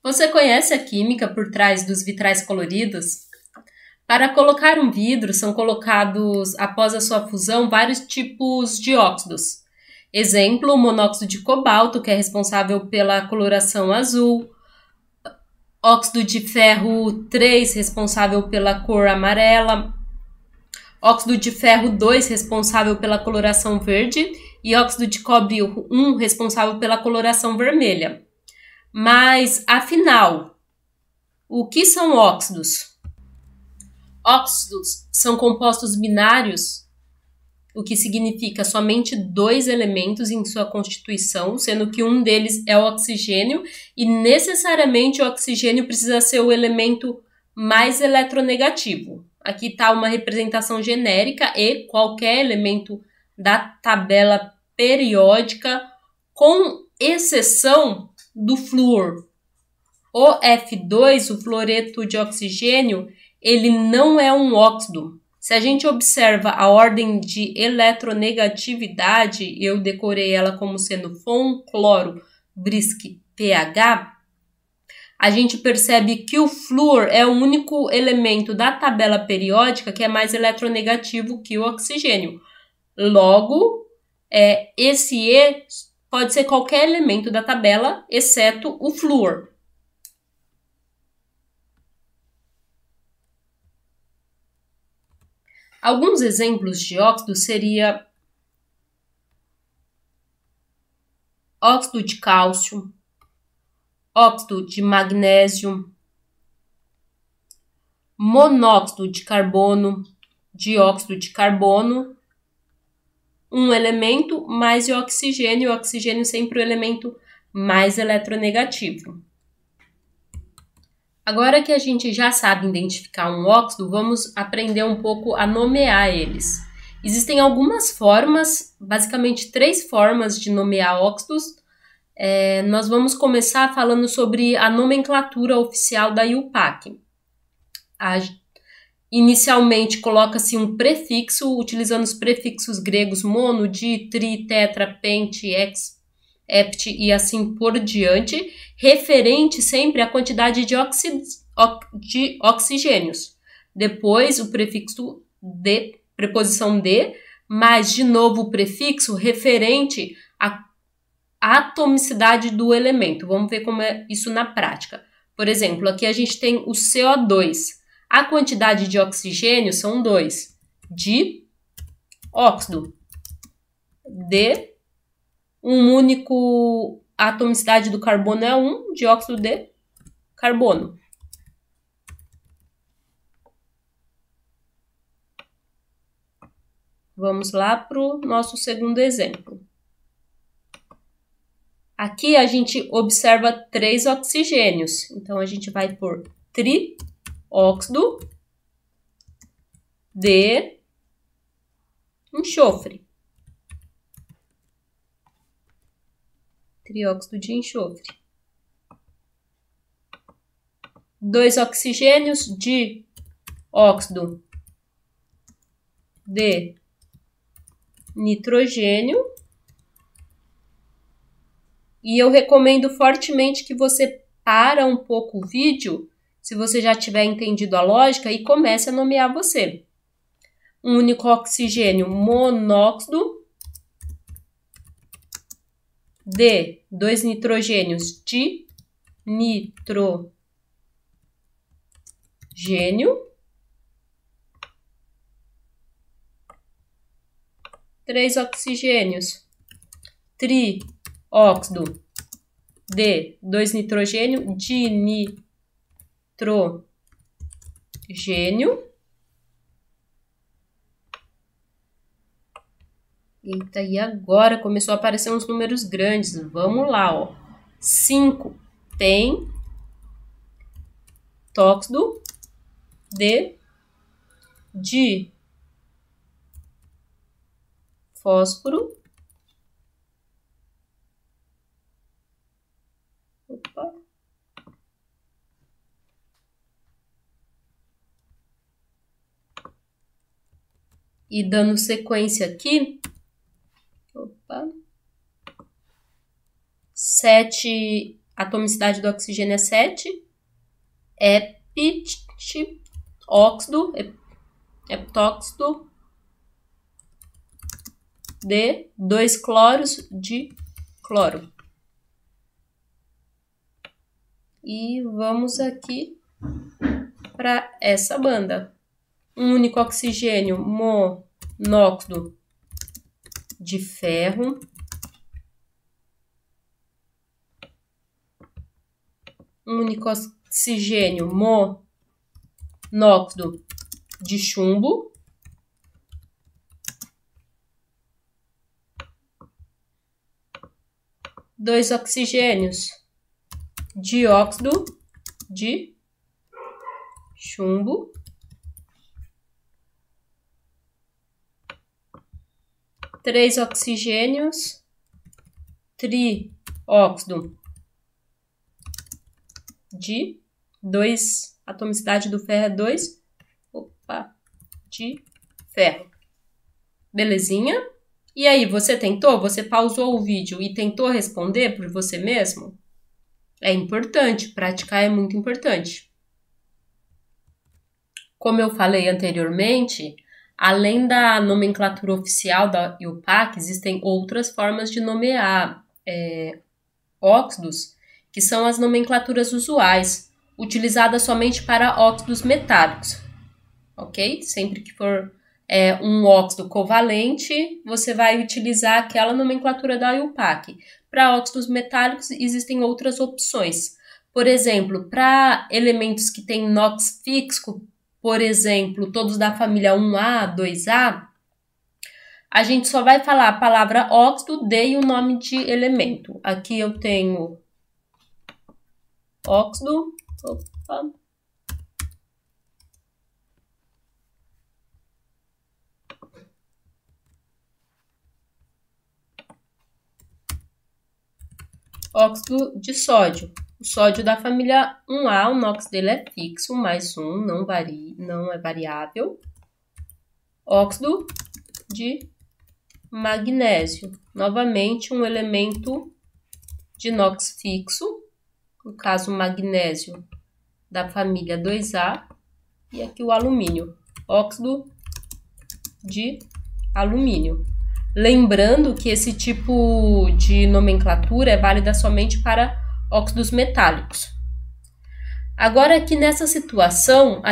Você conhece a química por trás dos vitrais coloridos? Para colocar um vidro, são colocados, após a sua fusão, vários tipos de óxidos. Exemplo, o monóxido de cobalto, que é responsável pela coloração azul, óxido de ferro 3, responsável pela cor amarela, óxido de ferro 2, responsável pela coloração verde, e óxido de cobre 1, responsável pela coloração vermelha. Mas, afinal, o que são óxidos? Óxidos são compostos binários, o que significa somente 2 elementos em sua constituição, sendo que um deles é o oxigênio, e necessariamente o oxigênio precisa ser o elemento mais eletronegativo. Aqui está uma representação genérica e qualquer elemento da tabela periódica, com exceção do flúor. O F2, o fluoreto de oxigênio, ele não é um óxido. Se a gente observa a ordem de eletronegatividade, eu decorei ela como sendo Fon, cloro, Brisk, pH, a gente percebe que o flúor é o único elemento da tabela periódica que é mais eletronegativo que o oxigênio. Logo, esse E pode ser qualquer elemento da tabela, exceto o flúor. Alguns exemplos de óxido seria óxido de cálcio, óxido de magnésio, monóxido de carbono, dióxido de carbono, um elemento mais o oxigênio sempre o elemento mais eletronegativo. Agora que a gente já sabe identificar um óxido, vamos aprender um pouco a nomear eles. Existem algumas formas, basicamente 3 formas de nomear óxidos. Nós vamos começar falando sobre a nomenclatura oficial da IUPAC. Inicialmente coloca-se um prefixo, utilizando os prefixos gregos mono, di, tri, tetra, pente, hex, hept e assim por diante, referente sempre à quantidade de oxigênios. Depois o prefixo de, preposição de, mais de novo o prefixo referente à atomicidade do elemento. Vamos ver como é isso na prática. Por exemplo, aqui a gente tem o CO2. A quantidade de oxigênio são 2. De óxido. De um único, a atomicidade do carbono é 1, dióxido de carbono. Vamos lá para o nosso segundo exemplo. Aqui a gente observa 3 oxigênios. Então, a gente vai por trióxido de enxofre. Trióxido de enxofre. 2 oxigênios de óxido de nitrogênio. E eu recomendo fortemente que você para um pouco o vídeo, se você já tiver entendido a lógica, e comece a nomear você. Um único oxigênio, monóxido de 2 nitrogênios de nitrogênio. 3 oxigênios, trióxido de 2 nitrogênio de nitrogênio. Eita, e agora começou a aparecer uns números grandes. Vamos lá, ó. 5 tem tóxido de fósforo. Opa. E dando sequência aqui, 7, atomicidade do oxigênio é 7. Óxido, heptóxido de 2 cloros de cloro. E vamos aqui para essa banda. Um único oxigênio, monóxido de ferro. Um único oxigênio, monóxido de chumbo. Dois oxigênios, dióxido de chumbo. Três oxigênios, trióxido de 2, atomicidade do ferro é 2, de ferro. Belezinha? E aí, você tentou? Você pausou o vídeo e tentou responder por você mesmo? É importante, praticar é muito importante. Como eu falei anteriormente, além da nomenclatura oficial da IUPAC, existem outras formas de nomear óxidos, que são as nomenclaturas usuais, utilizadas somente para óxidos metálicos, ok? Sempre que for um óxido covalente, você vai utilizar aquela nomenclatura da IUPAC. Para óxidos metálicos, existem outras opções. Por exemplo, para elementos que têm NOx fixo, por exemplo, todos da família 1A, 2A, a gente só vai falar a palavra óxido, e o nome de elemento. Aqui eu tenho óxido, óxido de sódio. O sódio da família 1A, o NOx dele é fixo, mais 1, não é variável. Óxido de magnésio. Novamente, um elemento de NOx fixo, no caso magnésio da família 2A, e aqui o alumínio, óxido de alumínio. Lembrando que esse tipo de nomenclatura é válida somente para óxidos metálicos. Agora, aqui nessa situação,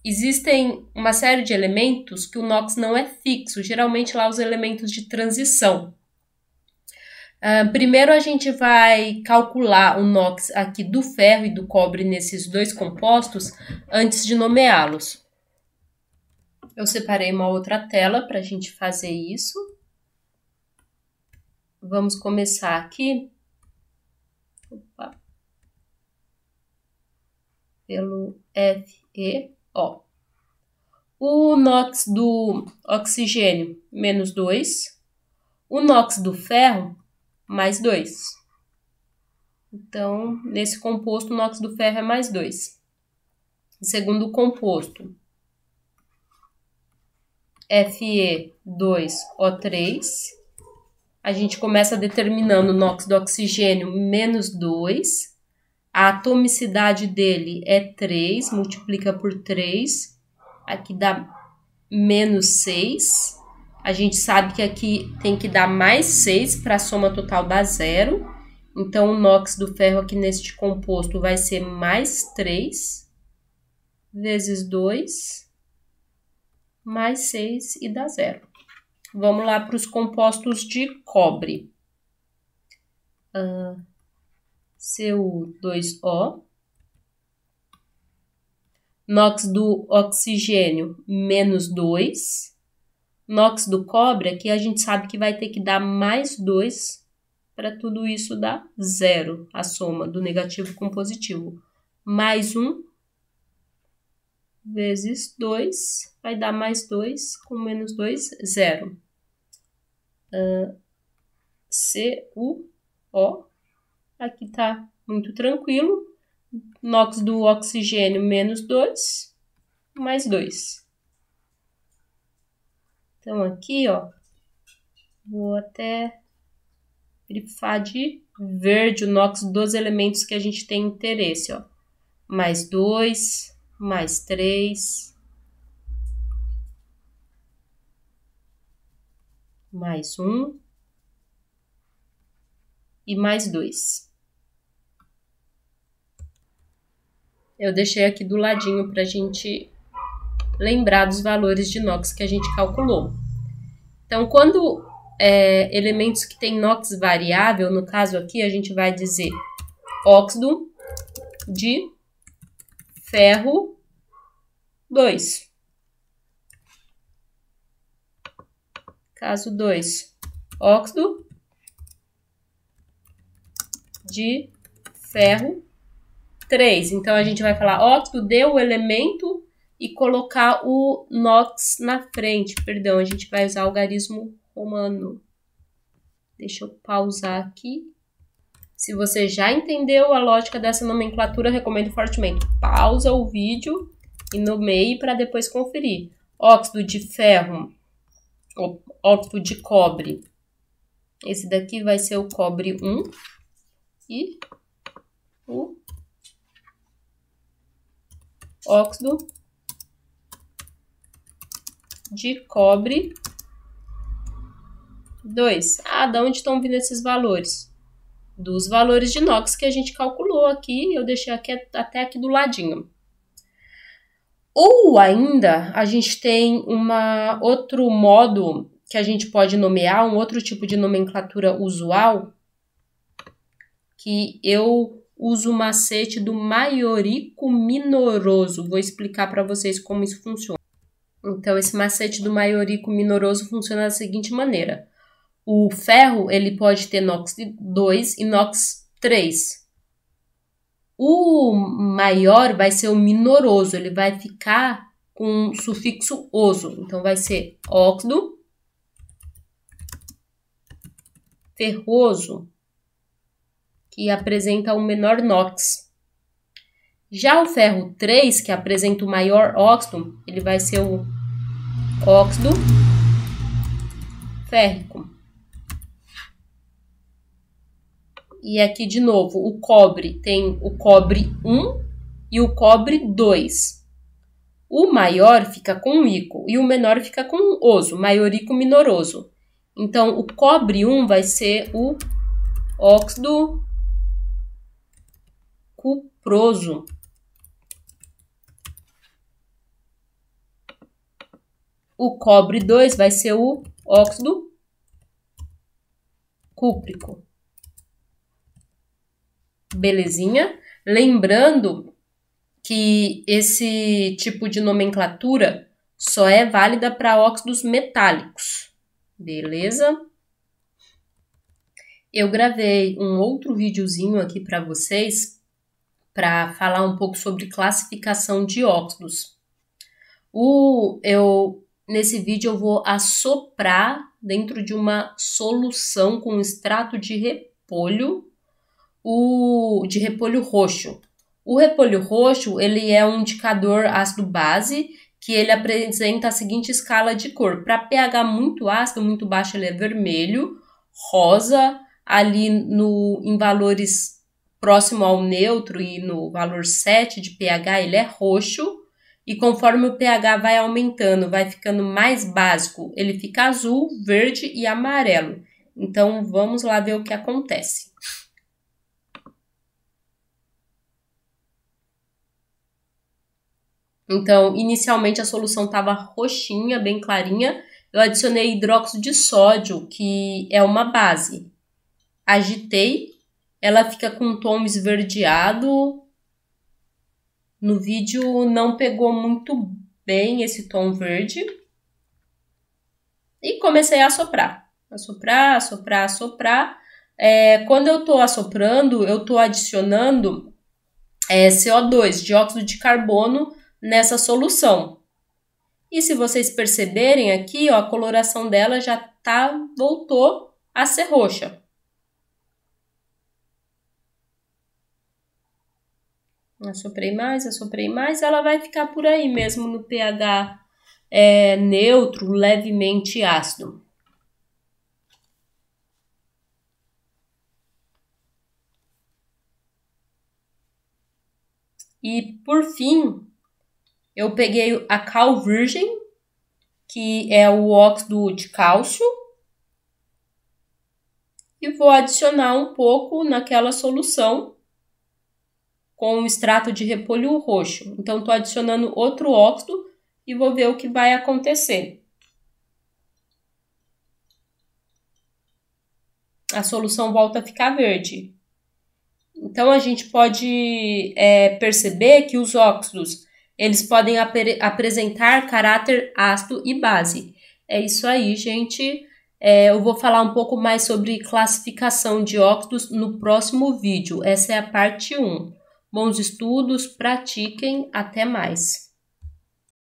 existem uma série de elementos que o NOx não é fixo, geralmente lá os elementos de transição. Primeiro a gente vai calcular o NOx aqui do ferro e do cobre nesses dois compostos antes de nomeá-los. Eu separei uma outra tela para a gente fazer isso. Vamos começar aqui. Pelo FeO. O NOx do oxigênio, menos 2. O NOx do ferro, mais 2. Então, nesse composto, o NOx do ferro é mais 2. Segundo composto, Fe2O3. A gente começa determinando o NOx do oxigênio, menos 2. A atomicidade dele é 3, multiplica por 3, aqui dá menos 6. A gente sabe que aqui tem que dar mais 6 para a soma total dar 0. Então, o NOx do ferro aqui neste composto vai ser mais 3, vezes 2, mais 6 e dá 0. Vamos lá para os compostos de cobre. Cu2O, NOx do oxigênio, menos 2, NOx do cobre, aqui a gente sabe que vai ter que dar mais 2, para tudo isso dar 0, a soma do negativo com positivo. Mais 1, vezes 2, vai dar mais 2, com menos 2, 0. CuO, aqui tá muito tranquilo. NOx do oxigênio, menos 2, mais 2. Então, aqui, ó, vou até grifar de verde o NOx dos elementos que a gente tem interesse, ó. Mais 2, mais 3, mais 1 e mais 2. Eu deixei aqui do ladinho para a gente lembrar dos valores de NOx que a gente calculou. Então, quando elementos que têm NOx variável, no caso aqui, a gente vai dizer óxido de ferro 2. Caso 2, óxido de ferro 3. Então, a gente vai falar óxido de o elemento e colocar o NOx na frente. Perdão, a gente vai usar algarismo romano. Deixa eu pausar aqui. Se você já entendeu a lógica dessa nomenclatura, recomendo fortemente. Pausa o vídeo e nomeie para depois conferir. Óxido de ferro, ou óxido de cobre. Esse daqui vai ser o cobre 1 e o óxido de cobre 2. Ah, de onde estão vindo esses valores? Dos valores de NOx que a gente calculou aqui, eu deixei aqui, até aqui do ladinho. Ou ainda, a gente tem outro modo que a gente pode nomear, um outro tipo de nomenclatura usual, que eu uso o macete do maiorico minoroso. Vou explicar para vocês como isso funciona. Então, esse macete do maiorico minoroso funciona da seguinte maneira. O ferro, ele pode ter NOx 2 e NOx 3. O maior vai ser o minoroso, ele vai ficar com sufixo oso. Então, vai ser óxido ferroso, que apresenta o menor NOx. Já o ferro 3, que apresenta o maior óxido, ele vai ser o óxido férrico. E aqui de novo, o cobre tem o cobre 1 e o cobre 2. O maior fica com ico e o menor fica com oso, maiorico minoroso. Então, o cobre 1 vai ser o óxido cuproso. O cobre 2 vai ser o óxido cúprico. Belezinha? Lembrando que esse tipo de nomenclatura só é válida para óxidos metálicos. Beleza? Eu gravei um outro videozinho aqui para vocês para falar um pouco sobre classificação de óxidos. Nesse vídeo eu vou assoprar dentro de uma solução com extrato de repolho, de repolho roxo. O repolho roxo, ele é um indicador ácido-base que ele apresenta a seguinte escala de cor. Para pH muito ácido, muito baixo, ele é vermelho, rosa, ali em valores próximo ao neutro e no valor 7 de pH, ele é roxo. E conforme o pH vai aumentando, vai ficando mais básico, ele fica azul, verde e amarelo. Então, vamos lá ver o que acontece. Então, inicialmente a solução estava roxinha, bem clarinha. Eu adicionei hidróxido de sódio, que é uma base. Agitei, ela fica com um tom esverdeado. No vídeo não pegou muito bem esse tom verde. E comecei a assoprar. Assoprar, assoprar, assoprar. Quando eu estou assoprando, eu estou adicionando CO2, dióxido de carbono, nessa solução. E se vocês perceberem aqui, ó, a coloração dela já voltou a ser roxa. Assoprei mais, ela vai ficar por aí mesmo no pH neutro, levemente ácido. E, por fim, eu peguei a cal virgem, que é o óxido de cálcio, e vou adicionar um pouco naquela solução com o extrato de repolho roxo. Então, estou adicionando outro óxido e vou ver o que vai acontecer. A solução volta a ficar verde. Então, a gente pode perceber que os óxidos eles podem apresentar caráter ácido e base. É isso aí, gente. Eu vou falar um pouco mais sobre classificação de óxidos no próximo vídeo. Essa é a parte 1. Bons estudos, pratiquem, até mais.